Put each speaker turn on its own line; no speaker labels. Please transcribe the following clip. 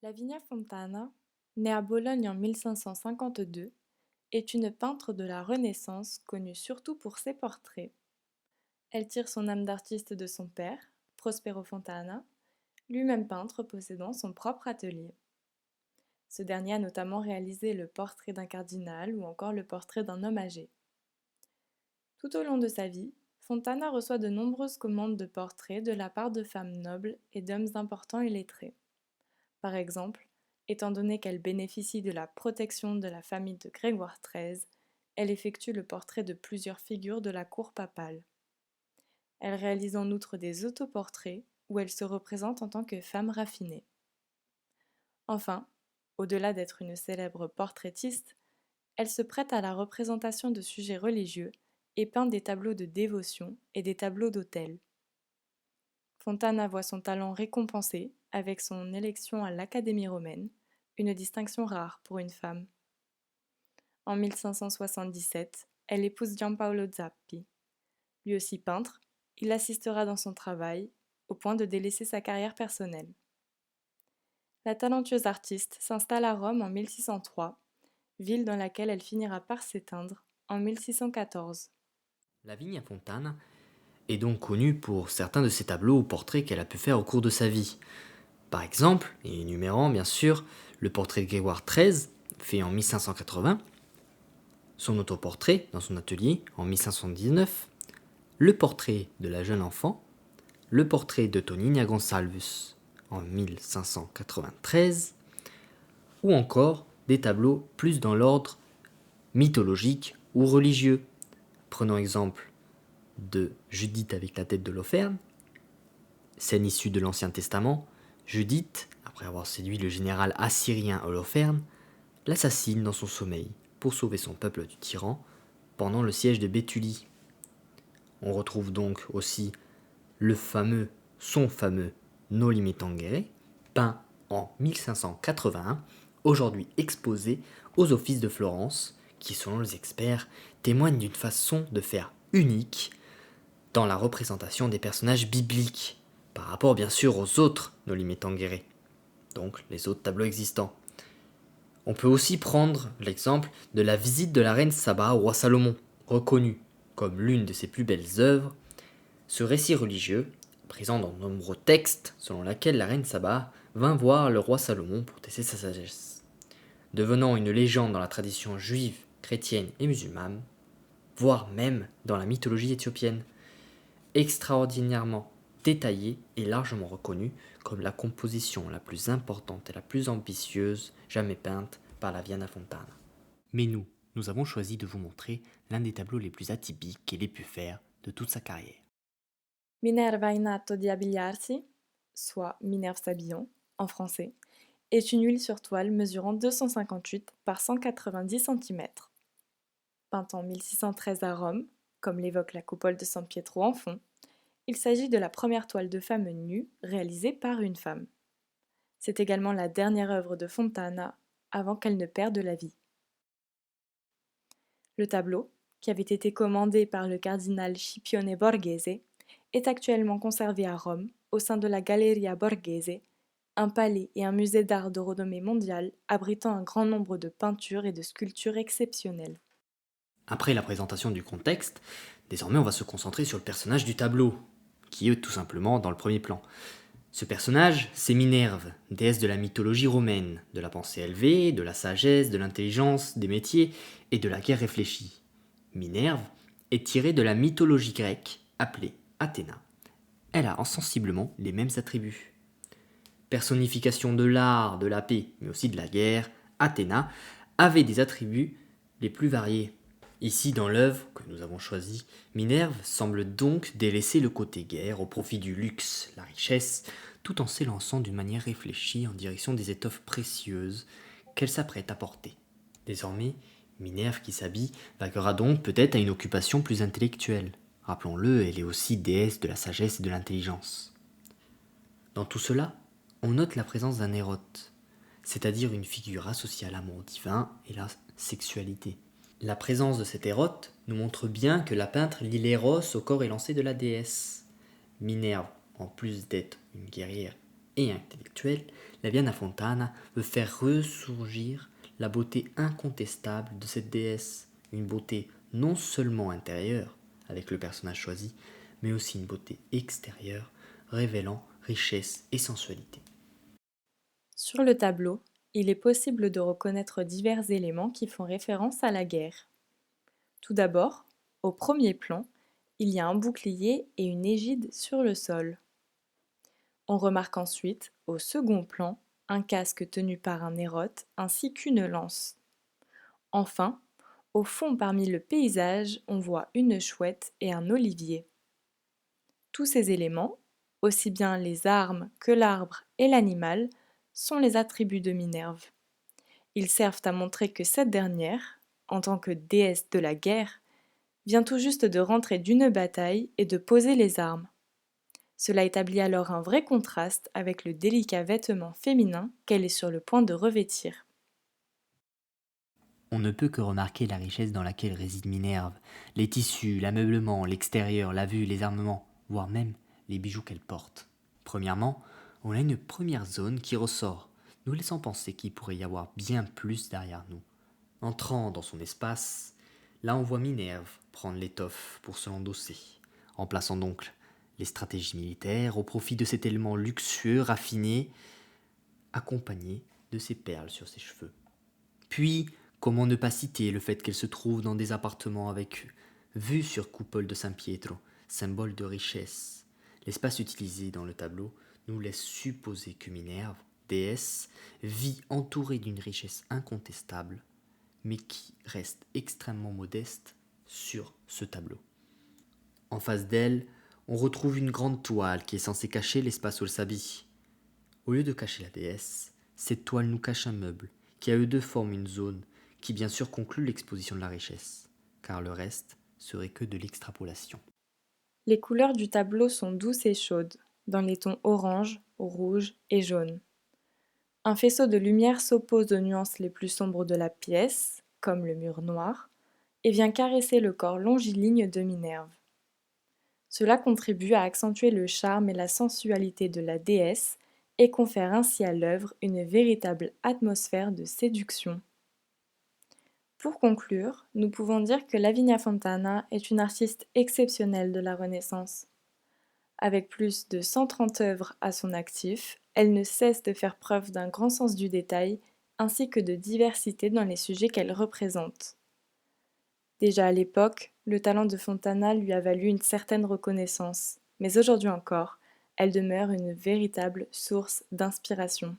Lavinia Fontana, née à Bologne en 1552, est une peintre de la Renaissance connue surtout pour ses portraits. Elle tire son âme d'artiste de son père, Prospero Fontana, lui-même peintre possédant son propre atelier. Ce dernier a notamment réalisé le portrait d'un cardinal ou encore le portrait d'un homme âgé. Tout au long de sa vie, Fontana reçoit de nombreuses commandes de portraits de la part de femmes nobles et d'hommes importants et lettrés. Par exemple, étant donné qu'elle bénéficie de la protection de la famille de Grégoire XIII, elle effectue le portrait de plusieurs figures de la cour papale. Elle réalise en outre des autoportraits où elle se représente en tant que femme raffinée. Enfin, au-delà d'être une célèbre portraitiste, elle se prête à la représentation de sujets religieux et peint des tableaux de dévotion et des tableaux d'autel. Fontana voit son talent récompensé avec son élection à l'Académie romaine, une distinction rare pour une femme. En 1577, elle épouse Giampaolo Zappi. Lui aussi peintre, il l'assistera dans son travail, au point de délaisser sa carrière personnelle. La talentueuse artiste s'installe à Rome en 1603, ville dans laquelle elle finira par s'éteindre en 1614.
Lavinia Fontana est donc connue pour certains de ses tableaux ou portraits qu'elle a pu faire au cours de sa vie. Par exemple, et énumérant bien sûr, le portrait de Grégoire XIII, fait en 1580, son autoportrait dans son atelier en 1519, le portrait de la jeune enfant, le portrait de Tonina Gonçalves en 1593, ou encore des tableaux plus dans l'ordre mythologique ou religieux. Prenons exemple de Judith avec la tête de l'Oferne, scène issue de l'Ancien Testament. Judith, après avoir séduit le général assyrien Holoferne, l'assassine dans son sommeil pour sauver son peuple du tyran pendant le siège de Béthulie. On retrouve donc aussi son fameux Noli Me Tangere, peint en 1581, aujourd'hui exposé aux Offices de Florence, qui selon les experts témoigne d'une façon de faire unique dans la représentation des personnages bibliques, par rapport bien sûr aux autres Noli Me Tangere, donc les autres tableaux existants. On peut aussi prendre l'exemple de la visite de la reine Saba au roi Salomon, reconnue comme l'une de ses plus belles œuvres. Ce récit religieux, présent dans de nombreux textes, selon lequel la reine Saba vint voir le roi Salomon pour tester sa sagesse, devenant une légende dans la tradition juive, chrétienne et musulmane, voire même dans la mythologie éthiopienne, extraordinairement détaillée et largement reconnue comme la composition la plus importante et la plus ambitieuse jamais peinte par Lavinia Fontana. Mais nous avons choisi de vous montrer l'un des tableaux les plus atypiques qu'elle ait pu faire de toute sa carrière.
Minerva in atto di abbigliarsi, soit Minerve s'habillant, en français, est une huile sur toile mesurant 258 par 190 cm. Peinte en 1613 à Rome, comme l'évoque la coupole de San Pietro en fond, il s'agit de la première toile de femme nue réalisée par une femme. C'est également la dernière œuvre de Fontana avant qu'elle ne perde la vie. Le tableau, qui avait été commandé par le cardinal Scipione Borghese, est actuellement conservé à Rome au sein de la Galleria Borghese, un palais et un musée d'art de renommée mondiale abritant un grand nombre de peintures et de sculptures exceptionnelles.
Après la présentation du contexte, désormais on va se concentrer sur le personnage du tableau, qui est tout simplement dans le premier plan. Ce personnage, c'est Minerve, déesse de la mythologie romaine, de la pensée élevée, de la sagesse, de l'intelligence, des métiers et de la guerre réfléchie. Minerve est tirée de la mythologie grecque, appelée Athéna. Elle a sensiblement les mêmes attributs. Personnification de l'art, de la paix, mais aussi de la guerre, Athéna avait des attributs les plus variés. Ici, dans l'œuvre que nous avons choisie, Minerve semble donc délaisser le côté guerre au profit du luxe, la richesse, tout en s'élançant d'une manière réfléchie en direction des étoffes précieuses qu'elle s'apprête à porter. Désormais, Minerve qui s'habille vaguera donc peut-être à une occupation plus intellectuelle. Rappelons-le, elle est aussi déesse de la sagesse et de l'intelligence. Dans tout cela, on note la présence d'un érote, c'est-à-dire une figure associée à l'amour divin et la sexualité. La présence de cet érote nous montre bien que la peintre lie l'éros au corps élancé de la déesse. Minerve, en plus d'être une guerrière et intellectuelle, la Viana Fontana veut faire ressurgir la beauté incontestable de cette déesse, une beauté non seulement intérieure, avec le personnage choisi, mais aussi une beauté extérieure, révélant richesse et sensualité.
Sur le tableau, il est possible de reconnaître divers éléments qui font référence à la guerre. Tout d'abord, au premier plan, il y a un bouclier et une égide sur le sol. On remarque ensuite, au second plan, un casque tenu par un érote ainsi qu'une lance. Enfin, au fond parmi le paysage, on voit une chouette et un olivier. Tous ces éléments, aussi bien les armes que l'arbre et l'animal, sont les attributs de Minerve. Ils servent à montrer que cette dernière, en tant que déesse de la guerre, vient tout juste de rentrer d'une bataille et de poser les armes. Cela établit alors un vrai contraste avec le délicat vêtement féminin qu'elle est sur le point de revêtir.
On ne peut que remarquer la richesse dans laquelle réside Minerve, les tissus, l'ameublement, l'extérieur, la vue, les armements, voire même les bijoux qu'elle porte. Premièrement, on a une première zone qui ressort, nous laissant penser qu'il pourrait y avoir bien plus derrière nous. Entrant dans son espace, là on voit Minerve prendre l'étoffe pour se l'endosser, en plaçant donc les stratégies militaires au profit de cet élément luxueux, raffiné, accompagné de ses perles sur ses cheveux. Puis, comment ne pas citer le fait qu'elle se trouve dans des appartements avec vue sur coupole de San Pietro, symbole de richesse. L'espace utilisé dans le tableau nous laisse supposer que Minerve, déesse, vit entourée d'une richesse incontestable, mais qui reste extrêmement modeste sur ce tableau. En face d'elle, on retrouve une grande toile qui est censée cacher l'espace où elle s'habille. Au lieu de cacher la déesse, cette toile nous cache un meuble, qui à eux deux forme une zone, qui bien sûr conclut l'exposition de la richesse, car le reste serait que de l'extrapolation.
Les couleurs du tableau sont douces et chaudes, dans les tons orange, rouge et jaune. Un faisceau de lumière s'oppose aux nuances les plus sombres de la pièce, comme le mur noir, et vient caresser le corps longiligne de Minerve. Cela contribue à accentuer le charme et la sensualité de la déesse et confère ainsi à l'œuvre une véritable atmosphère de séduction. Pour conclure, nous pouvons dire que Lavinia Fontana est une artiste exceptionnelle de la Renaissance. Avec plus de 130 œuvres à son actif, elle ne cesse de faire preuve d'un grand sens du détail ainsi que de diversité dans les sujets qu'elle représente. Déjà à l'époque, le talent de Fontana lui a valu une certaine reconnaissance, mais aujourd'hui encore, elle demeure une véritable source d'inspiration.